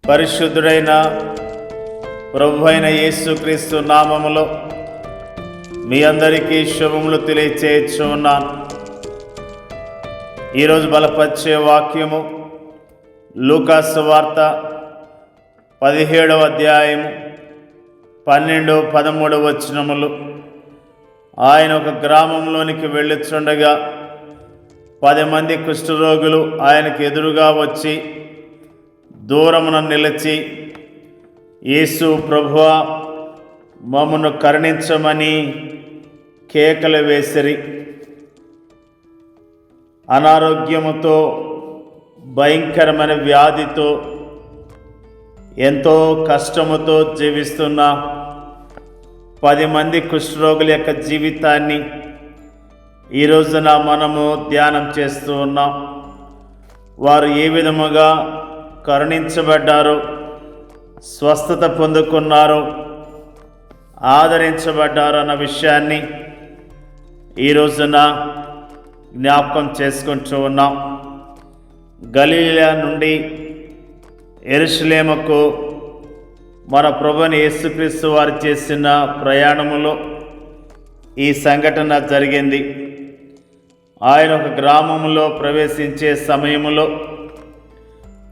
పరిశుద్ధుడైన ప్రభువైన యేసుక్రీస్తు నామములో మీ అందరికీ శుభములు తెలియచేయుచున్నాను. ఈరోజు బలపరిచే వాక్యము లూకా సువార్త 17వ అధ్యాయము 12-13 వచనములు. ఆయన ఒక గ్రామంలోనికి వెళ్ళుచుండగా 10 మంది కుష్ఠరోగులు ఆయనకు ఎదురుగా వచ్చి దూరమున నిలిచి, యేసు ప్రభువా, మమ్మను కరుణించమని కేకలు వేసిరి. అనారోగ్యముతో, భయంకరమైన వ్యాధితో, ఎంతో కష్టముతో జీవిస్తున్న 10 మంది కుష్ఠరోగుల యొక్క జీవితాన్ని ఈ రోజున మనము ధ్యానం చేస్తూ ఉన్నాం. వారు ఏ విధముగా కరుణించబడ్డారో, స్వస్థత పొందుకున్నారో, ఆదరించబడ్డారో అన్న విషయాన్ని ఈ రోజున జ్ఞాపకం చేసుకుంటూ ఉన్నాం. గలిలయ నుండి యెరూషలేముకు మన ప్రభువైన యేసుక్రీస్తు వారు చేసిన ప్రయాణములో ఈ సంఘటన జరిగింది. ఆయన ఒక గ్రామంలో ప్రవేశించే సమయంలో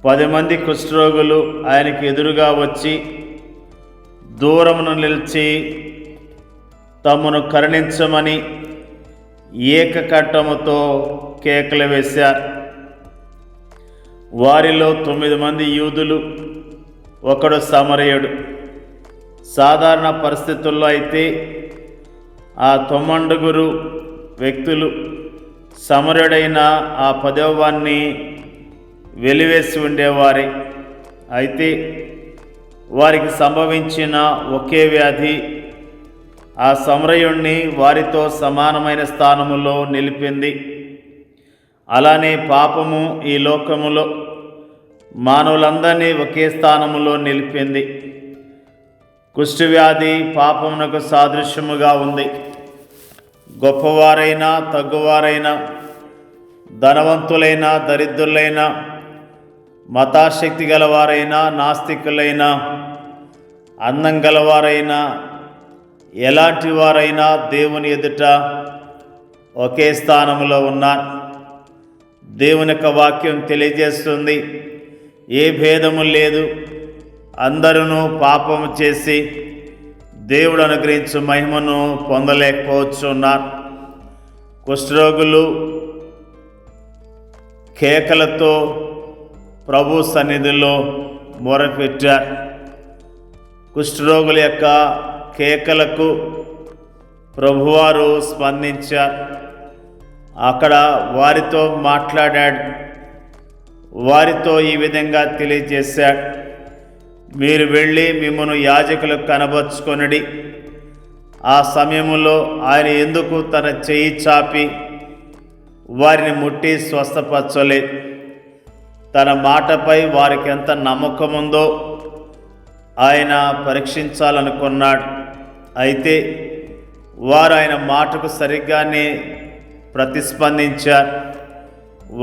10 మంది కుష్ఠరోగులు ఆయనకి ఎదురుగా వచ్చి దూరమును నిలిచి తమను కరుణించమని ఏకకంఠముతో కేకలు వేశారు. వారిలో 9 మంది యూదులు, ఒకడు సమరయుడు. సాధారణ పరిస్థితుల్లో అయితే ఆ 9 వ్యక్తులు సమరయుడైన ఆ 10వ వారిని వెలివేసి ఉండేవారే. అయితే వారికి సంభవించిన ఒకే వ్యాధి ఆ సమరయుణ్ణి వారితో సమానమైన స్థానములో నిలిపింది. అలానే పాపము ఈ లోకములో మానవులందరినీ ఒకే స్థానములో నిలిపింది. కుష్ఠవ్యాధి పాపమునకు సాదృశ్యముగా ఉంది. గొప్పవారైనా తగ్గువారైనా, ధనవంతులైనా దరిద్రులైనా, మతాశక్తి గలవారైనా నాస్తికులైనా, అందం గలవారైనా, ఎలాంటి వారైనా దేవుని ఎదుట ఒకే స్థానంలో ఉన్నారు. దేవుని యొక్క వాక్యం తెలియజేస్తుంది, ఏ భేదము లేదు, అందరూ పాపము చేసి దేవుడు అనుగ్రహించు మహిమను పొందలేకపోతున్నారు. కుష్ఠరోగులు కేకలతో ప్రభు సన్నిధిలో మొరపెట్టారు. కుష్ఠరోగుల యొక్క కేకలకు ప్రభువారు స్పందించారు. అక్కడ వారితో మాట్లాడాడు. వారితో ఈ విధంగా తెలియజేశాడు, మీరు వెళ్ళి మిమ్మను యాజకులకు కనబరుచుకొనుడి. ఆ సమయంలో ఆయన ఎందుకు తన చెయ్యి చాపి వారిని ముట్టి స్వస్థపరచలేదు. తన మాటపై వారికి ఎంత నమ్మకం ఉందో ఆయన పరీక్షించాలనుకున్నాడు. అయితే వారు ఆయన మాటకు సరిగ్గానే ప్రతిస్పందించారు.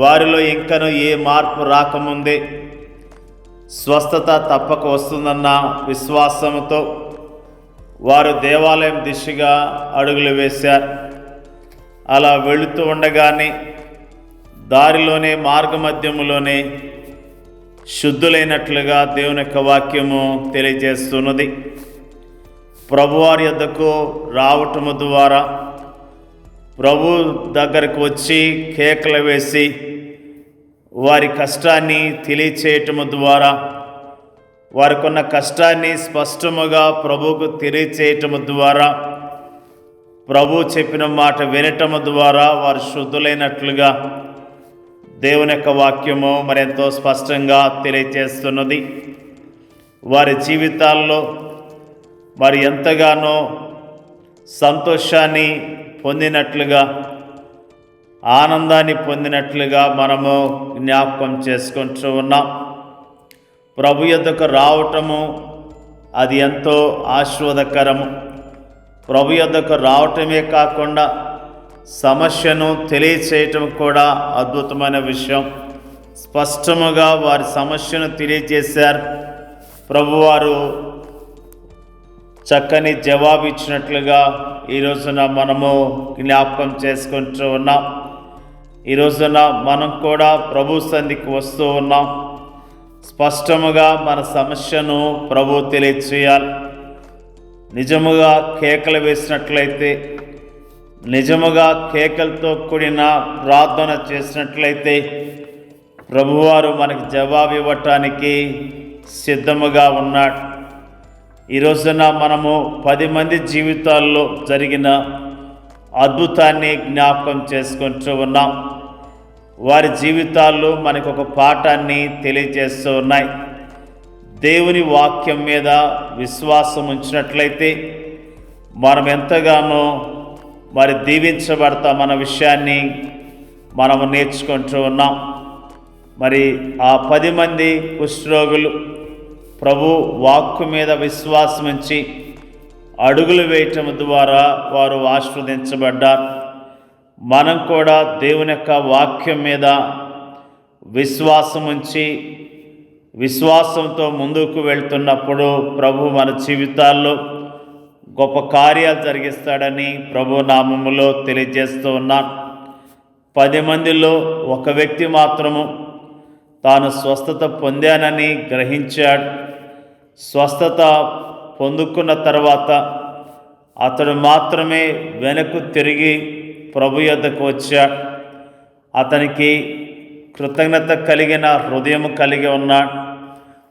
వారిలో ఇంకనూ ఏ మార్పు రాకముందే స్వస్థత తప్పక వస్తుందన్న విశ్వాసంతో వారు దేవాలయం దిశగా అడుగులు వేశారు. అలా వెళుతూ ఉండగానే దారిలోనే మార్గమధ్యములోనే శుద్ధులైనట్లుగా దేవుని యొక్క వాక్యము తెలియజేస్తున్నది. ప్రభువారి యొద్దకు రావటము ద్వారా, ప్రభు దగ్గరకు వచ్చి కేకలు వేసి వారి కష్టాన్ని తెలియచేయటము ద్వారా, వారికి ఉన్న కష్టాన్ని స్పష్టముగా ప్రభువుకు తెలియచేయటము ద్వారా, ప్రభు చెప్పిన మాట వినటము ద్వారా వారు శుద్ధులైనట్లుగా దేవుని యొక్క వాక్యము మరెంతో స్పష్టంగా తెలియజేస్తున్నది. వారి జీవితాల్లో వారు ఎంతగానో సంతోషాన్ని పొందినట్లుగా, ఆనందాన్ని పొందినట్లుగా మనము జ్ఞాపకం చేసుకుంటూ ఉన్నాం. ప్రభు యొద్దకు రావటము అది ఎంతో ఆశీర్వాదకరము. ప్రభు యొద్దకు రావటమే కాకుండా సమస్యను తెలియచేయటం కూడా అద్భుతమైన విషయం. స్పష్టముగా వారి సమస్యను తెలియజేశారు. ప్రభువారు చక్కని జవాబు ఇచ్చినట్లుగా ఈ రోజున మనము జ్ఞాపకం చేసుకుంటూ ఉన్నాం. ఈ రోజున మనం కూడా ప్రభు సన్నిధికి వస్తూ ఉన్నాం. స్పష్టముగా మన సమస్యను ప్రభు తెలియచేయాలి. నిజముగా కేకలు వేసినట్లయితే, నిజముగా కేకలతో కూడిన ప్రార్థన చేసినట్లయితే ప్రభువారు మనకి జవాబు ఇవ్వటానికి సిద్ధముగా ఉన్నాడు. ఈ రోజున మనము 10 మంది జీవితాల్లో జరిగిన అద్భుతాన్ని జ్ఞాపకం చేసుకుంటూ ఉన్నాం. వారి జీవితాల్లో మనకు ఒక పాఠాన్ని తెలియజేస్తూ ఉన్నాయి. దేవుని వాక్యం మీద విశ్వాసం ఉంచినట్లయితే మనం ఎంతగానో దీవించబడతామన్న విషయాన్ని మనము నేర్చుకుంటూ ఉన్నాం. ఆ 10 మంది కుష్ఠరోగులు ప్రభు వాక్కు మీద విశ్వాసం ఉంచి అడుగులు వేయటం ద్వారా వారు ఆశీర్వదించబడ్డారు. మనం కూడా దేవుని యొక్క వాక్యం మీద విశ్వాసం ఉంచి విశ్వాసంతో ముందుకు వెళ్తున్నప్పుడు ప్రభు మన జీవితాల్లో గొప్ప కార్యాలు జరిగిస్తాడని ప్రభు నామములో తెలియజేస్తూ ఉన్నాను. 10 మందిలో ఒక వ్యక్తి మాత్రము తాను స్వస్థత పొందానని గ్రహించాడు. స్వస్థత పొందుకున్న తర్వాత అతడు మాత్రమే వెనక్కు తిరిగి ప్రభు యొద్దకు వచ్చాడు. అతనికి కృతజ్ఞత కలిగిన హృదయం కలిగి ఉన్నాడు.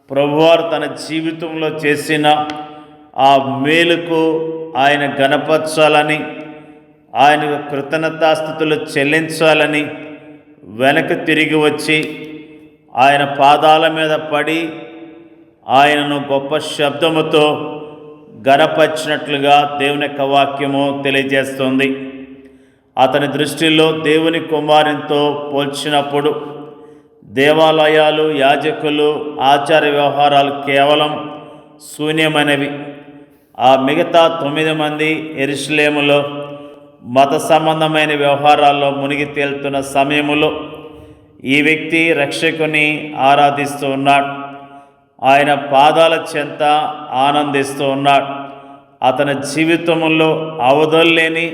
ప్రభువారు తన జీవితంలో చేసిన ఆ మేలుకు ఆయన ఘనపరచాలని, ఆయనకు కృతజ్ఞతాస్తుతులు చెల్లించాలని వెనక్కి తిరిగి వచ్చి ఆయన పాదాల మీద పడి ఆయనను గొప్ప శబ్దముతో ఘనపరిచినట్లుగా దేవుని యొక్క వాక్యము తెలియజేస్తుంది. అతని దృష్టిలో దేవుని కుమారునితో పోల్చినప్పుడు దేవాలయాలు, యాజకులు, ఆచార వ్యవహారాలు కేవలం శూన్యమైనవి. ఆ మిగతా 9 మంది యెరూషలేములో మత సంబంధమైన వ్యవహారాల్లో మునిగి తేలుతున్న సమయంలో ఈ వ్యక్తి రక్షకుని ఆరాధిస్తూ ఉన్నాడు. ఆయన పాదాల చెంత ఆనందిస్తూ ఉన్నాడు. అతని జీవితంలో అవధుల్లేని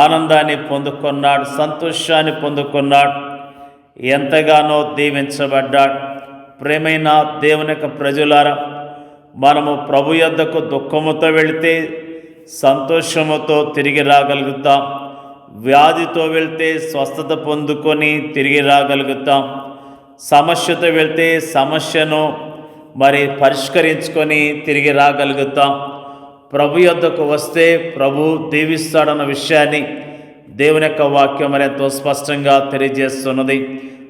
ఆనందాన్ని పొందుకున్నాడు, సంతోషాన్ని పొందుకున్నాడు, ఎంతగానో దీవించబడ్డాడు. ప్రేమైన దేవుని యొక్క ప్రజలారా, మనము ప్రభు యొద్దకు దుఃఖముతో వెళితే సంతోషముతో తిరిగి రాగలుగుతాం. వ్యాధితో వెళ్తే స్వస్థత పొందుకొని తిరిగి రాగలుగుతాం. సమస్యతో వెళ్తే సమస్యను పరిష్కరించుకొని తిరిగి రాగలుగుతాం. ప్రభు యొద్దకు వస్తే ప్రభు దీవిస్తాడన్న విషయాన్ని దేవుని యొక్క వాక్యం ఎంతో స్పష్టంగా తెలియజేస్తున్నది.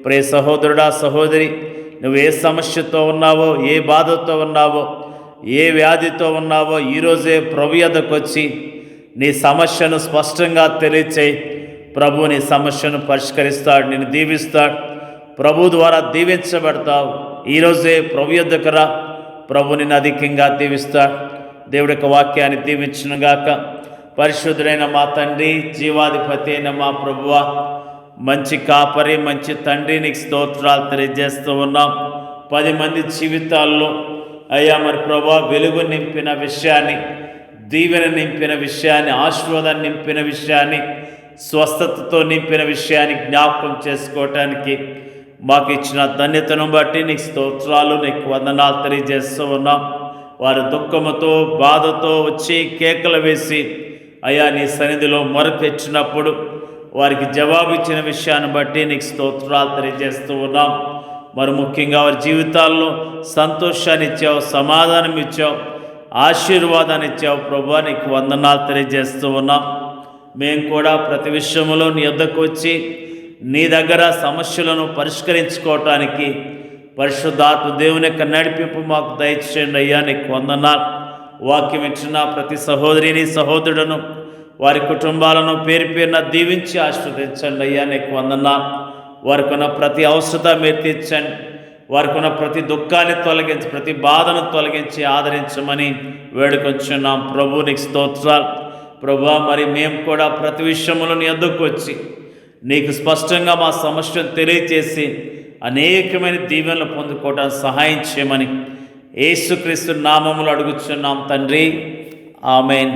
ప్రియ సహోదరుడా, సహోదరి, నువ్వు ఏ సమస్యతో ఉన్నావో, ఏ బాధతో ఉన్నావో, ఏ వ్యాధితో ఉన్నావో ఈరోజే ప్రభు యొద్దకు వచ్చి నీ సమస్యను స్పష్టంగా తెలియచేయి. ప్రభు నీ సమస్యను పరిష్కరిస్తాడు, నిన్ను దీవిస్తాడు. ప్రభు ద్వారా దీవించబడతావు. ఈరోజే ప్రభు యొద్దకు రా, ప్రభు నిన్ను అధికంగా దీవిస్తాడు. దేవుడి యొక్క వాక్యాన్ని దీవించునుగాక. పరిశుద్ధుడైన మా తండ్రి, జీవాధిపతి అయిన మా ప్రభువా, మంచి కాపరి, మంచి తండ్రి, నీకు స్తోత్రాలు తెలియజేస్తూ ఉన్నాం. 10 మంది జీవితాల్లో అయ్యా ప్రభువా, వెలుగు నింపిన విషయాన్ని, దీవెన నింపిన విషయాన్ని, ఆశీర్వాదాన్ని నింపిన విషయాన్ని, స్వస్థతతో నింపిన విషయాన్ని జ్ఞాపకం చేసుకోవటానికి మాకు ఇచ్చిన ధన్యతను బట్టి నీకు స్తోత్రాలు, నీకు వందనాలు తెలియజేస్తూ ఉన్నాం. వారు దుఃఖముతో, బాధతో వచ్చి కేకలు వేసి అయ్యా నీ సన్నిధిలో మొరపెట్టినప్పుడు వారికి జవాబు ఇచ్చిన విషయాన్ని బట్టి నీకు స్తోత్రాలు తెలియజేస్తూ ఉన్నాం. ముఖ్యంగా వారి జీవితాల్లో సంతోషాన్ని ఇచ్చావు, సమాధానం ఇచ్చావు, ఆశీర్వాదాన్ని ఇచ్చావు. ప్రభువా, నీకు వందనాలు తెలియజేస్తూ ఉన్నాం. మేము కూడా ప్రతి విషయంలో నీ యొద్దకు వచ్చి నీ దగ్గర సమస్యలను పరిష్కరించుకోవటానికి పరిశుద్ధాత్మ దేవుని యొక్క నడిపింపు మాకు దయచేయండి అయ్యా. నీకు వందనాలు. వాక్యం ఇచ్చిన ప్రతి సహోదరిని, సహోదరులను, వారి కుటుంబాలను పేరు పేరున దీవించి ఆశీర్వదించండి అయ్యా. నీకు వందనాలు. వారికి ఉన్న ప్రతి అవసరత మీరు తీర్చండి. వారికి ఉన్న ప్రతి దుఃఖాన్ని తొలగించి, ప్రతి బాధను తొలగించి ఆదరించమని వేడుకొంచున్నాం. ప్రభు నీకు స్తోత్రాలు. ప్రభువా, మేము కూడా ప్రతి విషయంలో నీ యొద్దకు వచ్చి నీకు స్పష్టంగా మా సమస్యను తెలియచేసి అనేకమైన దీవెనలు పొందుకోవడానికి సహాయం చేయమని యేసుక్రీస్తు నామములో అడుగుచున్నాం తండ్రి, ఆమెన్.